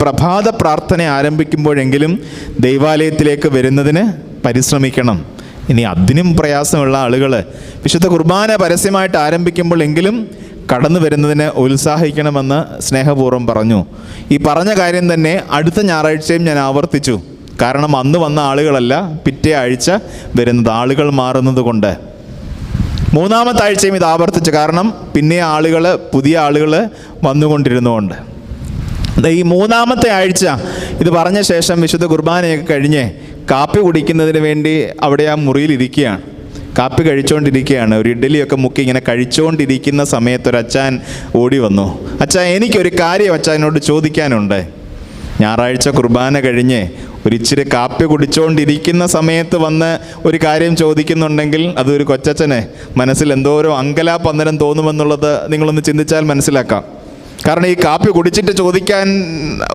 പ്രഭാത പ്രാർത്ഥന ആരംഭിക്കുമ്പോഴെങ്കിലും ദൈവാലയത്തിലേക്ക് വരുന്നതിന് പരിശ്രമിക്കണം. ഇനി അതിനും പ്രയാസമുള്ള ആളുകൾ വിശുദ്ധ കുർബാന പരസ്യമായിട്ട് ആരംഭിക്കുമ്പോഴെങ്കിലും കടന്നു വരുന്നതിന് ഉത്സാഹിക്കണമെന്ന് സ്നേഹപൂർവ്വം പറഞ്ഞു. ഈ പറഞ്ഞ കാര്യം തന്നെ അടുത്ത ഞായറാഴ്ചയും ഞാൻ ആവർത്തിച്ചു. കാരണം അന്ന് വന്ന ആളുകളല്ല പിറ്റേ ആഴ്ച വരുന്നത്, ആളുകൾ മാറുന്നത് കൊണ്ട്. മൂന്നാമത്തെ ആഴ്ചയും ഇത് ആവർത്തിച്ചു, കാരണം പിന്നെ പുതിയ ആളുകൾ വന്നുകൊണ്ടിരുന്നുകൊണ്ട്. ഈ മൂന്നാമത്തെ ആഴ്ച ഇത് പറഞ്ഞ ശേഷം വിശുദ്ധ കുർബാനയൊക്കെ കഴിഞ്ഞ് കാപ്പി കുടിക്കുന്നതിന് വേണ്ടി അവിടെ ആ മുറിയിലിരിക്കുകയാണ്. കാപ്പി കഴിച്ചുകൊണ്ടിരിക്കുകയാണ്. ഒരു ഇഡ്ഡലിയൊക്കെ മുക്കി ഇങ്ങനെ കഴിച്ചുകൊണ്ടിരിക്കുന്ന സമയത്ത് ഒരു അച്ചാൻ ഓടി വന്നു. അച്ഛാ, എനിക്കൊരു കാര്യം അച്ചാനോട് ചോദിക്കാനുണ്ട്. ഞായറാഴ്ച കുർബാന കഴിഞ്ഞ് ഒരിച്ചിരി കാപ്പി കുടിച്ചുകൊണ്ടിരിക്കുന്ന സമയത്ത് വന്ന് ഒരു കാര്യം ചോദിക്കുന്നുണ്ടെങ്കിൽ അതൊരു കൊച്ചച്ഛന് മനസ്സിൽ എന്തോരോ അങ്കലാപ്പന്നരം തോന്നുമെന്നുള്ളത് നിങ്ങളൊന്ന് ചിന്തിച്ചാൽ മനസ്സിലാക്കാം. കാരണം ഈ കാപ്പി കുടിച്ചിട്ട് ചോദിക്കാൻ